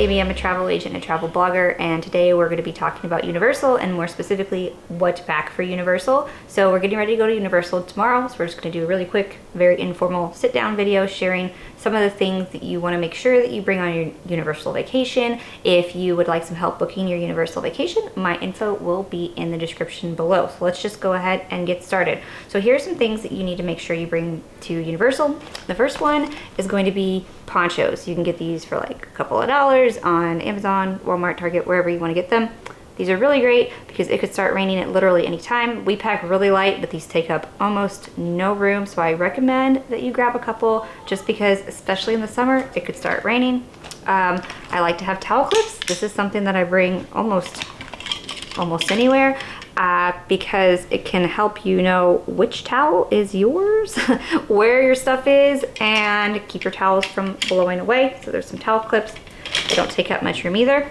Amy. I'm a travel agent and a travel blogger, and today we're going to be talking about Universal and more specifically what to pack for Universal. So we're getting ready to go to Universal tomorrow, so we're just going to do a really quick, very informal sit-down video sharing some of the things that you want to make sure that you bring on your Universal vacation. If you would like some help booking your Universal vacation, my info will be in the description below. So let's just go ahead and get started. So here's some things that you need to make sure you bring to Universal. The first one is going to be ponchos. You can get these for like a couple of dollars on Amazon, Walmart, Target, wherever you want to get them. These are really great because it could start raining at literally any time. We pack really light, but these take up almost no room, so I recommend that you grab a couple just because, especially in the summer, it could start raining. I like to have towel clips. This is something that I bring almost anywhere because it can help you know which towel is yours, where your stuff is, and keep your towels from blowing away. So there's some towel clips. They don't take up much room either.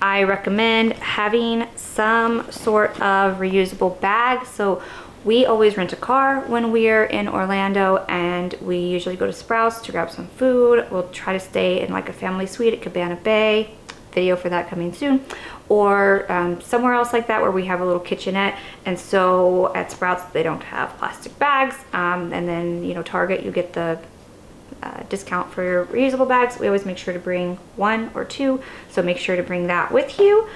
I recommend having some sort of reusable bag. So we always rent a car when we're in Orlando, and we usually go to Sprouts to grab some food. We'll try to stay in like a family suite at Cabana Bay. Video for that coming soon. Or somewhere else like that where we have a little kitchenette. And so at Sprouts they don't have plastic bags. And then, you know, Target, you get the discount for your reusable bags. We always make sure to bring one or two, so make sure to bring that with you.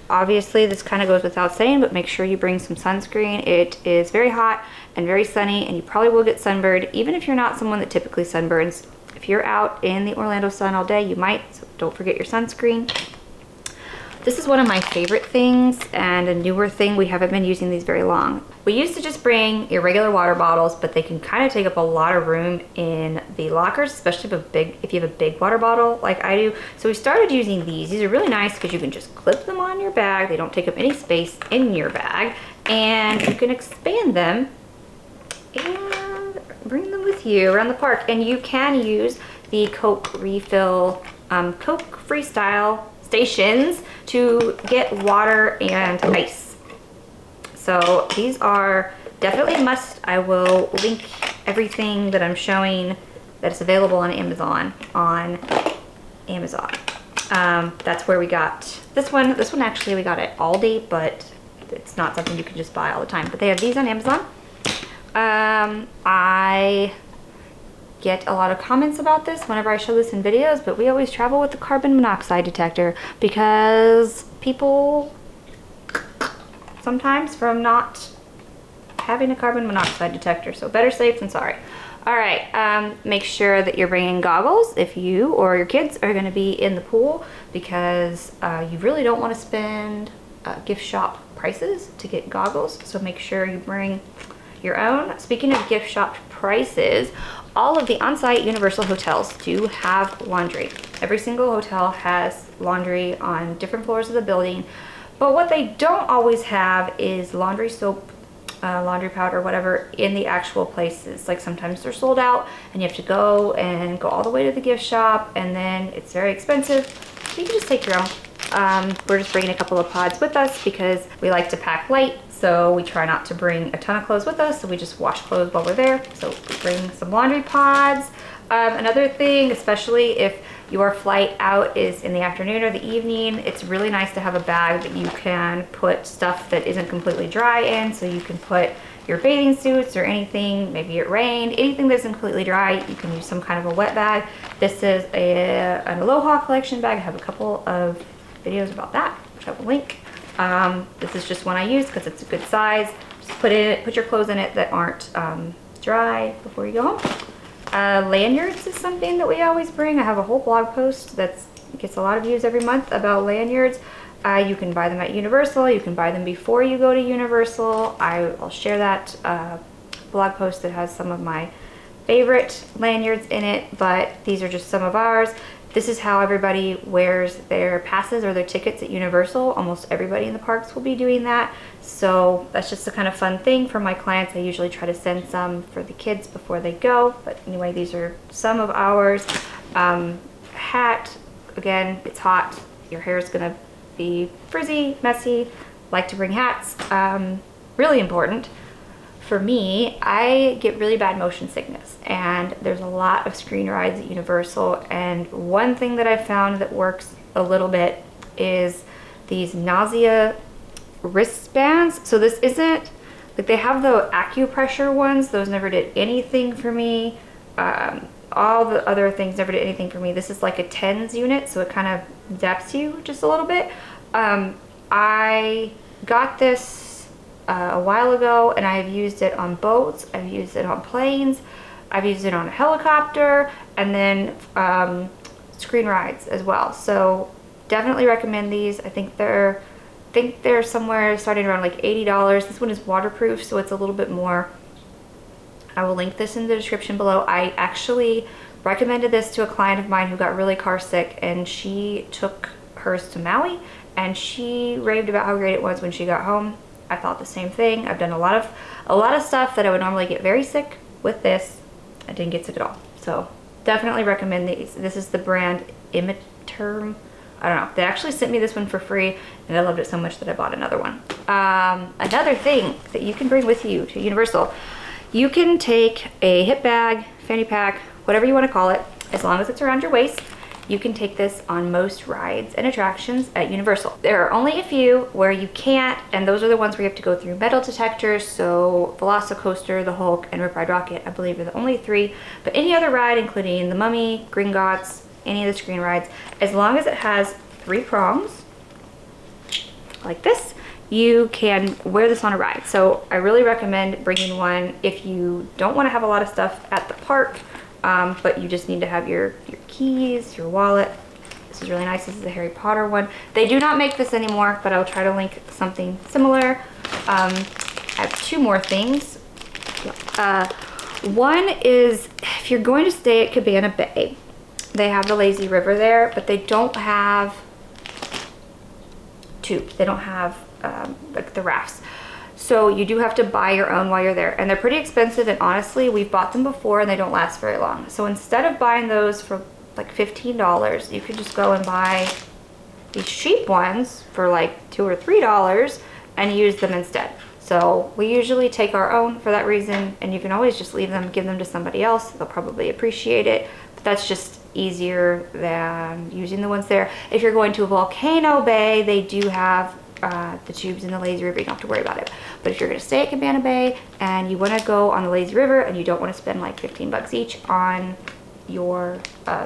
Obviously, this kind of goes without saying, but make sure you bring some sunscreen. It is very hot and very sunny, and you probably will get sunburned, even if you're not someone that typically sunburns. If you're out in the Orlando sun all day, you might, so don't forget your sunscreen. This is one of my favorite things and a newer thing. We haven't been using these very long. We used to just bring your regular water bottles, but they can kind of take up a lot of room in the lockers, especially if you have a big water bottle like I do. So we started using these. These are really nice because you can just clip them on your bag. They don't take up any space in your bag, and you can expand them and bring them with you around the park. And you can use the Coke refill, Coke Freestyle stations to get water and ice. So these are definitely a must. I will link everything that I'm showing that is available on Amazon that's where we got this one. This one actually we got at Aldi, but it's not something you can just buy all the time. But they have these on Amazon. I get a lot of comments about this whenever I show this in videos, but we always travel with the carbon monoxide detector because people sometimes from not having a carbon monoxide detector, so better safe than sorry. All right, make sure that you're bringing goggles if you or your kids are going to be in the pool, because you really don't want to spend gift shop prices to get goggles, so make sure you bring your own. Speaking of gift shop prices, all of the on-site Universal hotels do have laundry. Every single hotel has laundry on different floors of the building, but what they don't always have is laundry soap, laundry powder, whatever, in the actual places. Like sometimes they're sold out and you have to go all the way to the gift shop, and then it's very expensive. So you can just take your own. We're just bringing a couple of pods with us because we like to pack light. So we try not to bring a ton of clothes with us, so we just wash clothes while we're there. So we bring some laundry pods. Another thing, especially if your flight out is in the afternoon or the evening, it's really nice to have a bag that you can put stuff that isn't completely dry in. So you can put your bathing suits or anything, maybe it rained, anything that isn't completely dry, you can use some kind of a wet bag. This is an Aloha collection bag. I have a couple of videos about that, which I will link. This is just one I use because it's a good size. Just put your clothes in it that aren't dry before you go home. Lanyards is something that we always bring. I have a whole blog post that gets a lot of views every month about lanyards. You can buy them at Universal. You can buy them before you go to Universal. I'll share that blog post that has some of my favorite lanyards in it, but these are just some of ours. This is how everybody wears their passes or their tickets at Universal. Almost everybody in the parks will be doing that. So that's just a kind of fun thing for my clients. I usually try to send some for the kids before they go. But anyway, these are some of ours. Hat, again, it's hot. Your hair is gonna be frizzy, messy. Like to bring hats, really important. For me, I get really bad motion sickness, and there's a lot of screen rides at Universal, and one thing that I found that works a little bit is these nausea wristbands. So this isn't, like, they have the acupressure ones, those never did anything for me. All the other things never did anything for me. This is like a TENS unit, so it kind of zaps you just a little bit. I got this a while ago, and I've used it on boats, I've used it on planes, I've used it on a helicopter, and then screen rides as well. So definitely recommend these. I think they're somewhere starting around like $80. This one is waterproof, so it's a little bit more. I will link this in the description below. I actually recommended this to a client of mine who got really car sick, and she took hers to Maui, and she raved about how great it was when she got home. I thought the same thing. I've done a lot of stuff that I would normally get very sick with this. I didn't get sick at all. So definitely recommend these. This is the brand Imiterm. I don't know. They actually sent me this one for free, and I loved it so much that I bought another one. Another thing that you can bring with you to Universal, you can take a hip bag, fanny pack, whatever you want to call it, as long as it's around your waist. You can take this on most rides and attractions at Universal. There are only a few where you can't, and those are the ones where you have to go through metal detectors. So Velocicoaster, the Hulk, and Rip Ride Rockit, I believe, are the only three. But any other ride, including the Mummy, Gringotts, any of the screen rides, as long as it has 3 prongs, like this, you can wear this on a ride. So I really recommend bringing one if you don't want to have a lot of stuff at the park, but you just need to have your keys, your wallet. This is really nice. This is a Harry Potter one. They do not make this anymore, but I'll try to link something similar. I have 2 more things. One is, if you're going to stay at Cabana Bay, they have the lazy river there, but they don't have tubes. They don't have like the rafts. So you do have to buy your own while you're there, and they're pretty expensive, and honestly, we've bought them before and they don't last very long. So instead of buying those for like $15, you could just go and buy these cheap ones for like $2 or $3 and use them instead. So we usually take our own for that reason, and you can always just leave them, give them to somebody else. They'll probably appreciate it, but that's just easier than using the ones there. If you're going to a Volcano Bay, they do have the tubes in the lazy river. You don't have to worry about it. But if you're going to stay at Cabana Bay and you want to go on the lazy river and you don't want to spend like 15 bucks each on your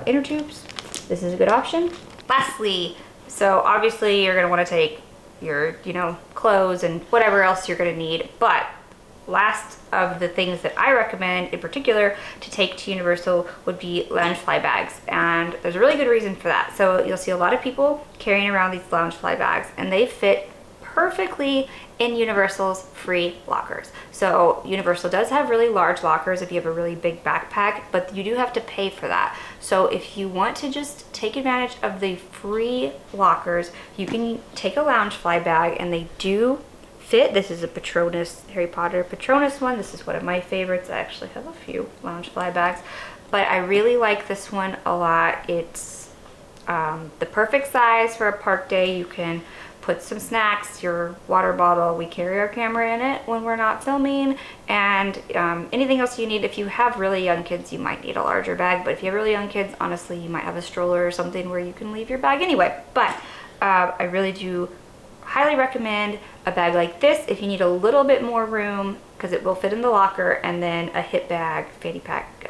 inner tubes, this is a good option. Lastly, so obviously you're going to want to take your, clothes and whatever else you're going to need, but last of the things that I recommend in particular to take to Universal would be Loungefly bags, and there's a really good reason for that. So you'll see a lot of people carrying around these Loungefly bags, and they fit perfectly in Universal's free lockers. So Universal does have really large lockers if you have a really big backpack, but you do have to pay for that. So if you want to just take advantage of the free lockers, you can take a Loungefly bag, and they do fit. This is a Patronus, Harry Potter Patronus one. This is one of my favorites. I actually have a few Loungefly bags, but I really like this one a lot. It's the perfect size for a park day. You can put some snacks, your water bottle. We carry our camera in it when we're not filming, and anything else you need. If you have really young kids, you might need a larger bag, but if you have really young kids, honestly, you might have a stroller or something where you can leave your bag anyway. But I really do highly recommend a bag like this if you need a little bit more room, because it will fit in the locker, and then a hip bag, fanny pack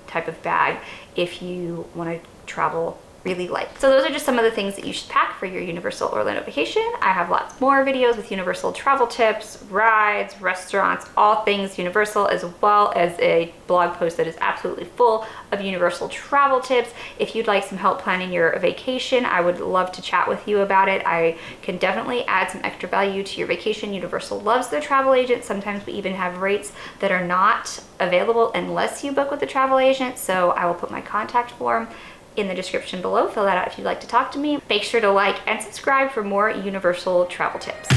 type of bag if you want to travel really light. So those are just some of the things that you should pack for your Universal Orlando vacation. I have lots more videos with Universal travel tips, rides, restaurants, all things Universal, as well as a blog post that is absolutely full of Universal travel tips. If you'd like some help planning your vacation, I would love to chat with you about it. I can definitely add some extra value to your vacation. Universal loves their travel agents. Sometimes we even have rates that are not available unless you book with the travel agent. So I will put my contact form in the description below. Fill that out if you'd like to talk to me. Make sure to like and subscribe for more Universal travel tips.